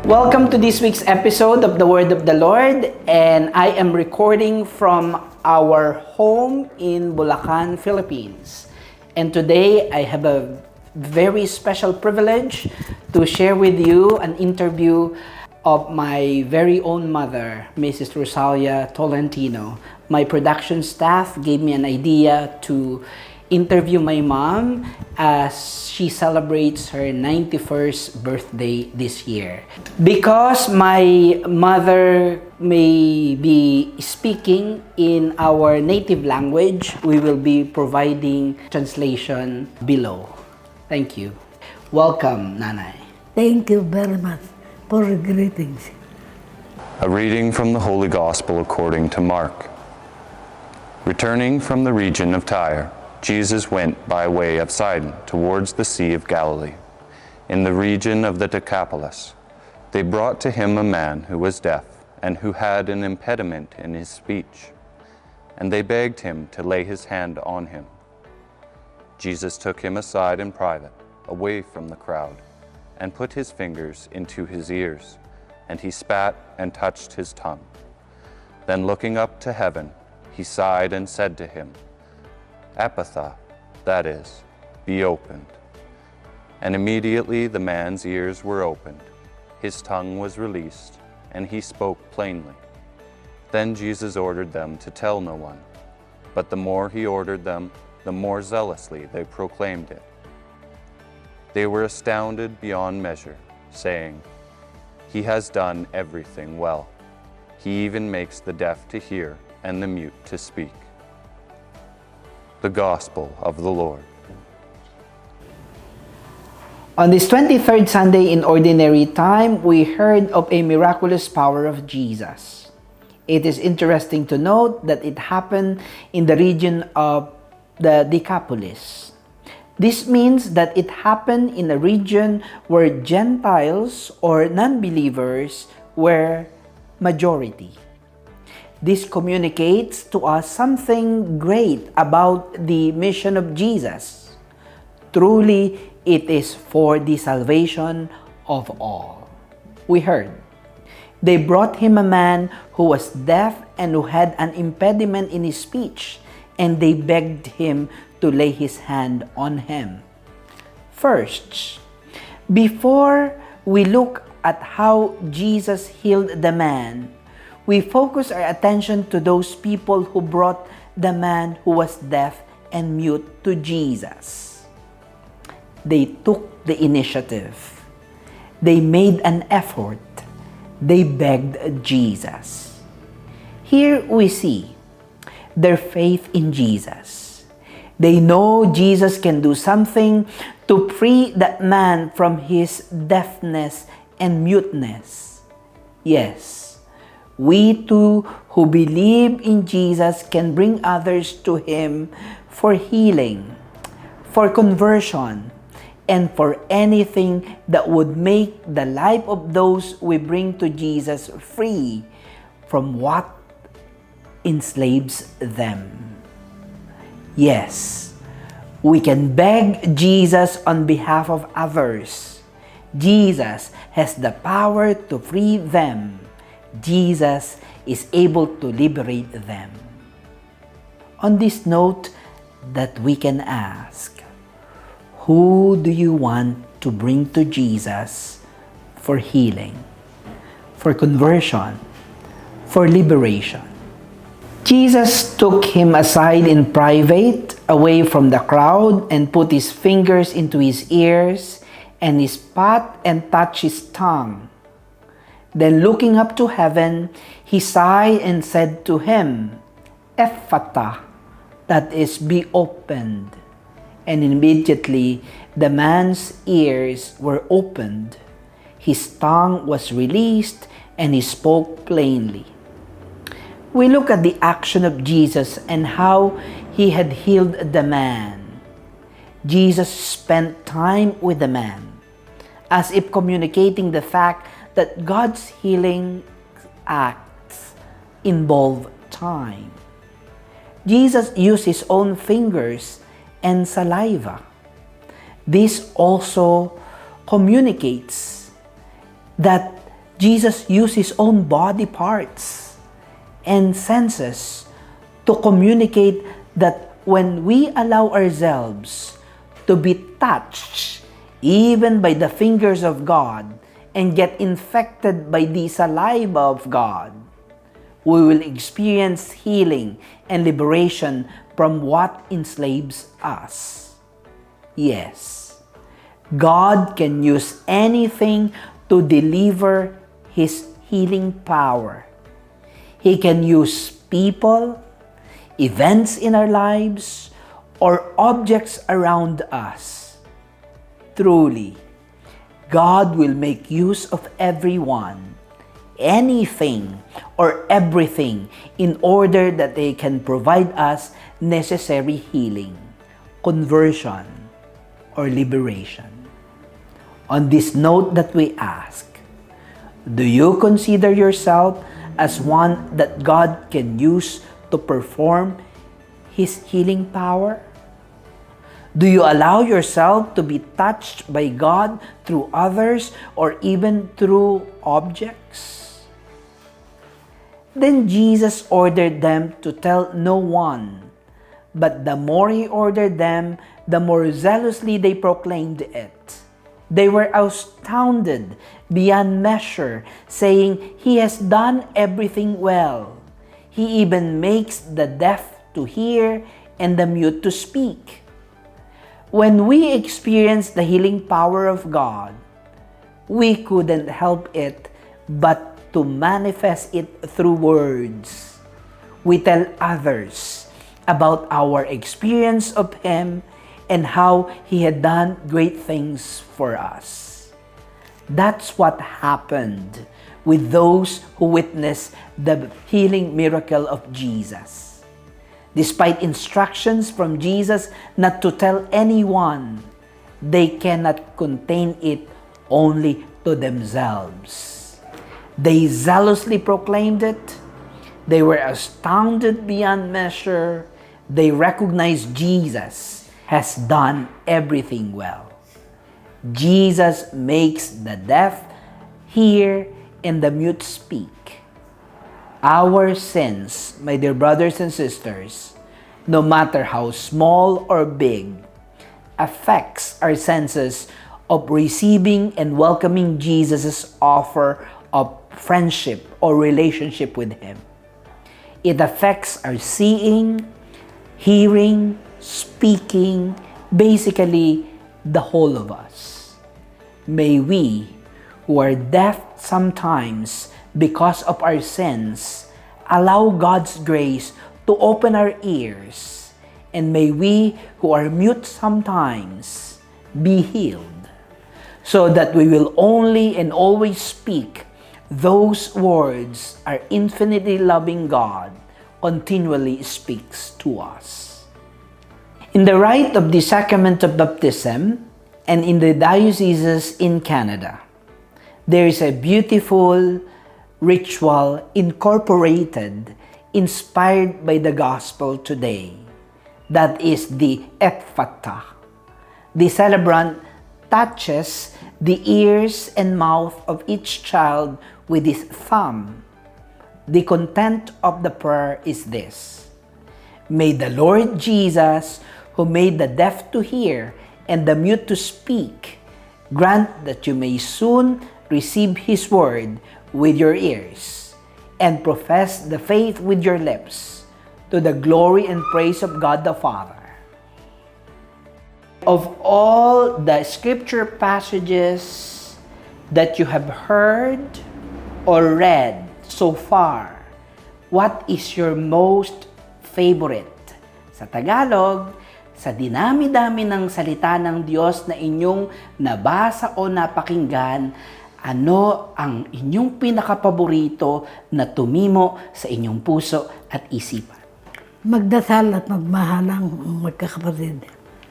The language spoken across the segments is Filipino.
Welcome to this week's episode of the Word of the Lord, and I am recording from our home in Bulacan, Philippines. And today I have a very special privilege to share with you an interview of my very own mother, Mrs. Rosalia Tolentino. My production staff gave me an idea to interview my mom as she celebrates her 91st birthday this year. Because my mother may be speaking in our native language, we will be providing translation below. Thank you. Welcome, Nanay. Thank you very much for the greetings. A reading from the Holy Gospel according to Mark. Returning from the region of Tyre, Jesus went by way of Sidon towards the Sea of Galilee. In the region of the Decapolis, they brought to him a man who was deaf and who had an impediment in his speech, and they begged him to lay his hand on him. Jesus took him aside in private, away from the crowd, and put his fingers into his ears, and he spat and touched his tongue. Then looking up to heaven, he sighed and said to him, "Ephphatha," that is, be opened. And immediately the man's ears were opened, his tongue was released, and he spoke plainly. Then Jesus ordered them to tell no one, but the more he ordered them, the more zealously they proclaimed it. They were astounded beyond measure, saying, "He has done everything well. He even makes the deaf to hear and the mute to speak." The Gospel of the Lord. On this 23rd Sunday in Ordinary Time, we heard of a miraculous power of Jesus. It is interesting to note that it happened in the region of the Decapolis. This means that it happened in a region where Gentiles or non-believers were majority. This communicates to us something great about the mission of Jesus. Truly, it is for the salvation of all. We heard, they brought him a man who was deaf and who had an impediment in his speech, and they begged him to lay his hand on him. First, before we look at how Jesus healed the man, we focus our attention to those people who brought the man who was deaf and mute to Jesus. They took the initiative. They made an effort. They begged Jesus. Here we see their faith in Jesus. They know Jesus can do something to free that man from his deafness and muteness. Yes, we too who believe in Jesus can bring others to Him for healing, for conversion, and for anything that would make the life of those we bring to Jesus free from what enslaves them. Yes, we can beg Jesus on behalf of others. Jesus has the power to free them. Jesus is able to liberate them. On this note, that we can ask, who do you want to bring to Jesus for healing, for conversion, for liberation? Jesus took him aside in private, away from the crowd, and put his fingers into his ears, and he spat and touched his tongue. Then looking up to heaven, he sighed and said to him, "Ephphatha," that is, be opened. And immediately the man's ears were opened, his tongue was released, and he spoke plainly. We look at the action of Jesus and how he had healed the man. Jesus spent time with the man, as if communicating the fact that God's healing acts involve time. Jesus used his own fingers and saliva. This also communicates that Jesus used his own body parts and senses to communicate that when we allow ourselves to be touched even by the fingers of God and get infected by the saliva of God, we will experience healing and liberation from what enslaves us. Yes, God can use anything to deliver His healing power. He can use people, events in our lives, or objects around us. Truly, God will make use of everyone, anything, or everything in order that they can provide us necessary healing, conversion, or liberation. On this note that we ask, do you consider yourself as one that God can use to perform His healing power? Do you allow yourself to be touched by God through others or even through objects? Then Jesus ordered them to tell no one, but the more He ordered them, the more zealously they proclaimed it. They were astounded beyond measure, saying, "He has done everything well. He even makes the deaf to hear and the mute to speak." When we experience the healing power of God, we couldn't help it but to manifest it through words. We tell others about our experience of Him and how He had done great things for us. That's what happened with those who witnessed the healing miracle of Jesus. Despite instructions from Jesus not to tell anyone, they cannot contain it only to themselves. They zealously proclaimed it. They were astounded beyond measure. They recognized Jesus has done everything well. Jesus makes the deaf hear and the mute speak. Our sins, my dear brothers and sisters, no matter how small or big, affects our senses of receiving and welcoming Jesus' offer of friendship or relationship with Him. It affects our seeing, hearing, speaking, basically the whole of us. May we, who are deaf sometimes because of our sins, allow God's grace to open our ears, and may we, who are mute sometimes, be healed, so that we will only and always speak those words our infinitely loving God continually speaks to us. In the rite of the sacrament of baptism and in the dioceses in Canada, there is a beautiful ritual incorporated, inspired by the gospel today. That is the Ephphatha. The celebrant touches the ears and mouth of each child with his thumb. The content of the prayer is this: May the Lord Jesus, who made the deaf to hear and the mute to speak, grant that you may soon receive His word with your ears and profess the faith with your lips, to the glory and praise of God the Father. Of all the scripture passages that you have heard or read so far, what is your most favorite? Sa Tagalog, sa dinami-dami ng salita ng Diyos na inyong nabasa o napakinggan, ano ang inyong pinakapaborito na tumimo sa inyong puso at isipan? Magdasal at magmahalang magkakapatid.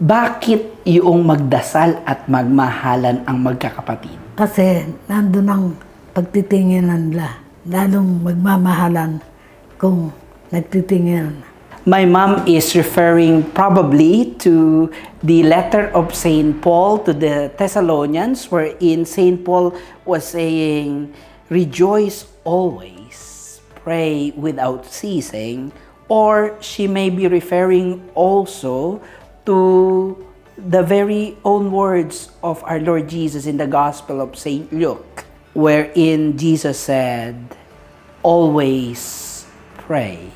Bakit yung magdasal at magmahalan ang magkakapatid? Kasi nandun ang pagtitinginan nila. Lalong magmamahalan kung nagtitinginan. My mom is referring probably to the letter of St. Paul to the Thessalonians, wherein St. Paul was saying, rejoice always, pray without ceasing, or she may be referring also to the very own words of our Lord Jesus in the Gospel of St. Luke, wherein Jesus said, always pray.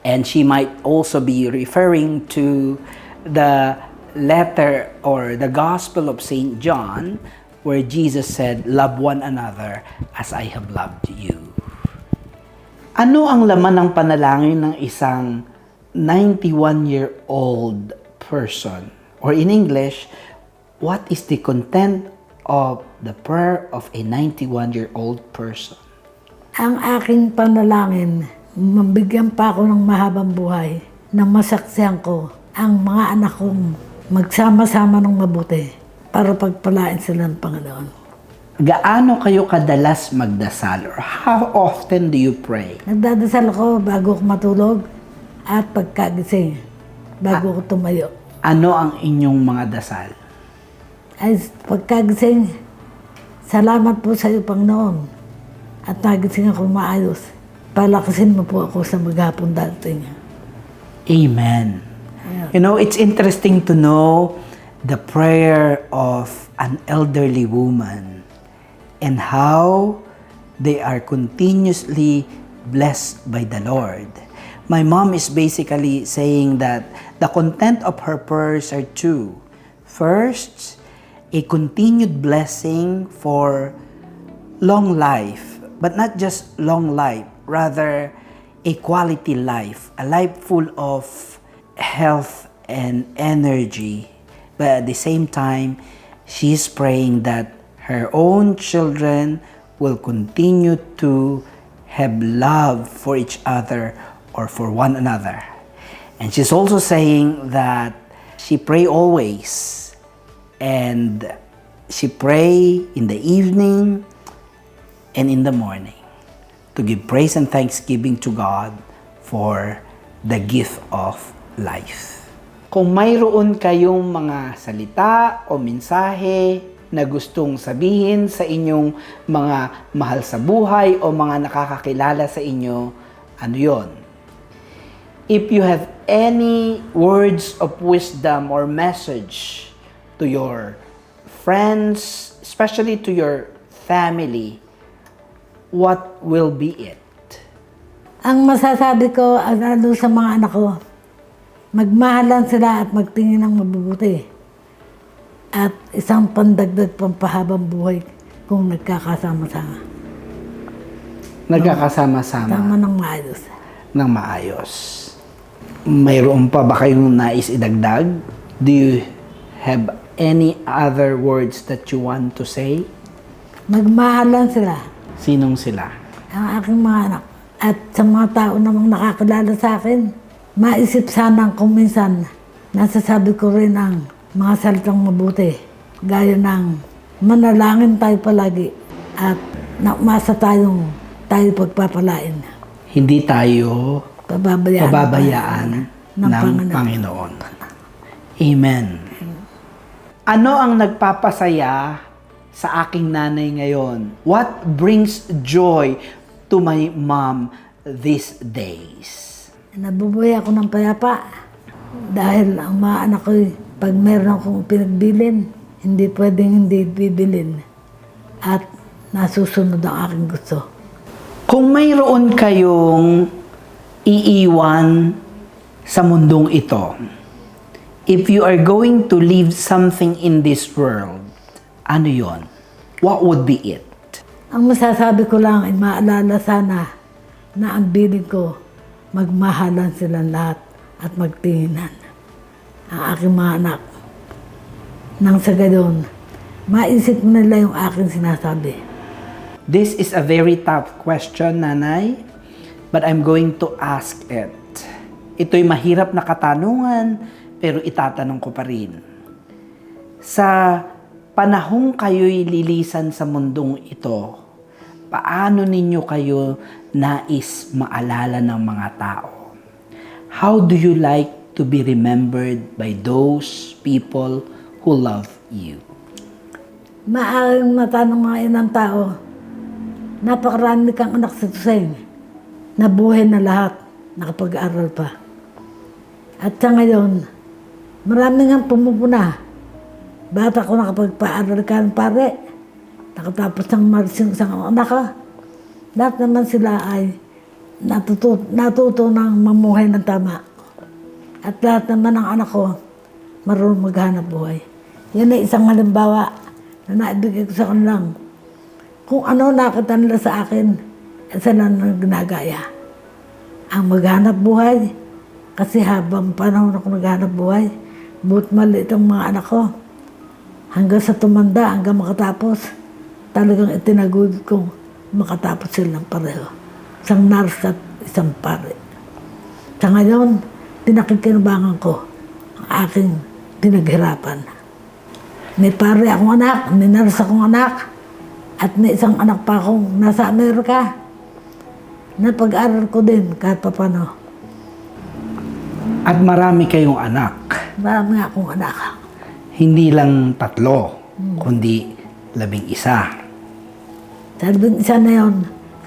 And she might also be referring to the letter or the Gospel of St. John, where Jesus said, love one another as I have loved you. Ano ang laman ng panalangin ng isang 91-year-old person? Or in English, what is the content of the prayer of a 91-year-old person? Ang aking panalangin, mabigyan pa ako ng mahabang buhay na masaksihan ko ang mga anak kong magsama-sama ng mabuti para pagpalain sila ng Panginoon. Gaano kayo kadalas magdasal? Or how often do you pray? Nagdadasal ako bago ako matulog at pagkagising, bago ako tumayo. Ano ang inyong mga dasal? Ay pagkagising, salamat po sa iyo, Panginoon. At nagising ako maayos. Palakasin mo po ako sa maghapon dating. Amen. You know, it's interesting to know the prayer of an elderly woman and how they are continuously blessed by the Lord. My mom is basically saying that the content of her prayers are two. First, a continued blessing for long life, but not just long life, rather a quality life, a life full of health and energy. But at the same time, she's praying that her own children will continue to have love for each other or for one another. And she's also saying that she pray always, and she pray in the evening and in the morning to give praise and thanksgiving to God for the gift of life. Kung mayroon kayong mga salita o mensahe na gustong sabihin sa inyong mga mahal sa buhay o mga nakakakilala sa inyo, ano yon? If you have any words of wisdom or message to your friends, especially to your family, what will be it? Ang masasabi ko, lalo sa mga anak ko, magmahalan sila at magtingin ng mabubuti. At isang pandagdag pampahabang buhay kung nagkakasama-sama. Nagkakasama-sama. Tama ng maayos. Ng maayos. Mayroon pa ba kayong nais idagdag? Do you have any other words that you want to say? Magmahalan sila. Sinong sila? Ang aking mga anak. At sa mga tao namang nakakilala sa akin, maisip sana kung minsan nasasabi ko rin ang mga salitang mabuti. Gaya ng manalangin tayo palagi at naumasa tayo pagpapalain. Hindi tayo pababayaan ng ng Panginoon. Amen. Ano ang nagpapasaya sa aking nanay ngayon? What brings joy to my mom these days? Nabubuhay ako ng payapa dahil ang mga anak ko, pag meron akong pinagbilin, hindi pwedeng hindi bibilin at nasusunod ang aking gusto. Kung mayroon kayong iiwan sa mundong ito, if you are going to leave something in this world, ano yon? What would be it? Ang masasabi ko lang ay maalala sana na ang bilin ko, magmahalan silang lahat at magtinginan. Ang aking mga anak. Nang sa gayon, maisip nila yung aking sinasabi. This is a very tough question, Nanay, but I'm going to ask it. Ito'y mahirap na katanungan, pero itatanong ko pa rin. Sa panahong kayo'y lilisan sa mundong ito, paano ninyo kayo nais maalala ng mga tao? How do you like to be remembered by those people who love you? Maaaring matanong mga inang tao, napakarami kang anak sa Tuseng. Nabuhay na lahat, nakapag-aral pa. At sa ngayon, marami nga pumupuna. Bata ko nakapagpa-aral ka ng pare. Nakatapos ng marsing isang anak ko. Lahat naman sila ay natuto ng mamuhay ng tama. At lahat naman ng anak ko, marunong maghanap buhay. Yan ay isang halimbawa na naibigay ko sa kanilang. Kung ano nakita nila sa akin, sila nang ginagaya. Ang maghanap buhay, kasi habang panahon ako naghanap buhay, bu't maliit ang mga anak ko. Hanggang sa tumanda, hanggang makatapos, talagang itinagod kong makatapos silang pareho. Isang nurse at isang pare. Sa ngayon, pinakikinabangan ko ang aking pinaghirapan. May pare akong anak, may nurse akong anak, at may isang anak pa akong nasa Amerika. Napag-aral ko din kahit papano. At marami kayong anak. Marami akong anak. Hindi lang 3, kundi 11. Sa 11 na yun,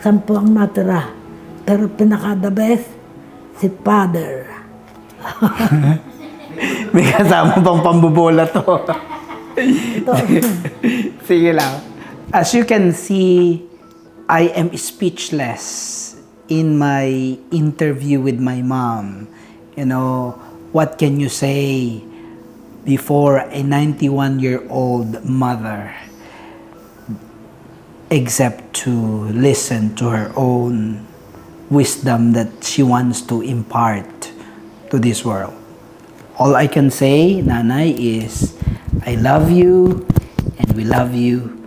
10 ang natira. Pero pinaka-the best, si Father. May kasama pang pambubola to. Ito. Sige lang. As you can see, I am speechless in my interview with my mom. You know, what can you say before a 91-year-old mother except to listen to her own wisdom that she wants to impart to this world? All I can say, Nanay, is I love you and we love you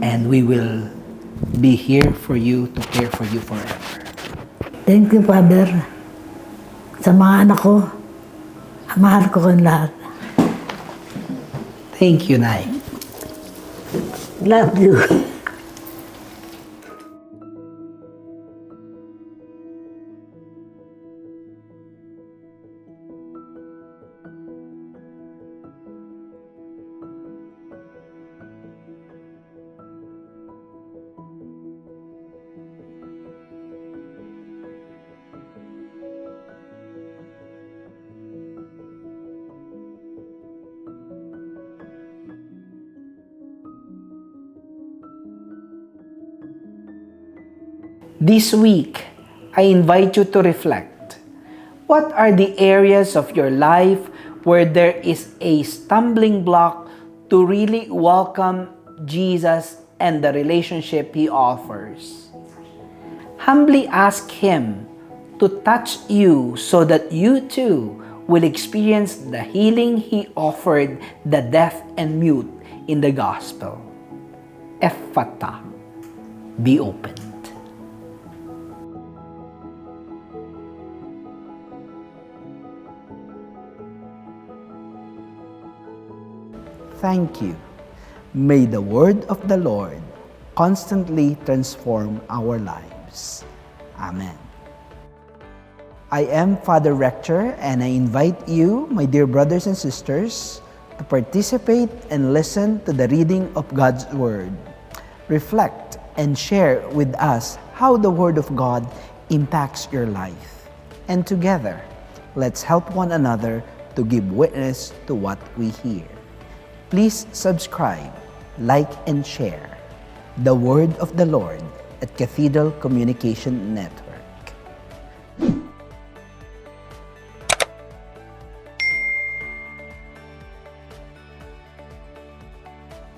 and we will be here for you to care for you forever. Thank you, Father. Sa mga anak ko, mahal ko kayong lahat. Thank you, Nay. Love you. This week, I invite you to reflect. What are the areas of your life where there is a stumbling block to really welcome Jesus and the relationship He offers? Humbly ask Him to touch you so that you too will experience the healing He offered the deaf and mute in the gospel. Ephphatha, be opened. Thank you. May the word of the Lord constantly transform our lives. Amen. I am Father Rector, and I invite you, my dear brothers and sisters, to participate and listen to the reading of God's Word. Reflect and share with us how the Word of God impacts your life. And together, let's help one another to give witness to what we hear. Please subscribe, like, and share the Word of the Lord at Cathedral Communication Network.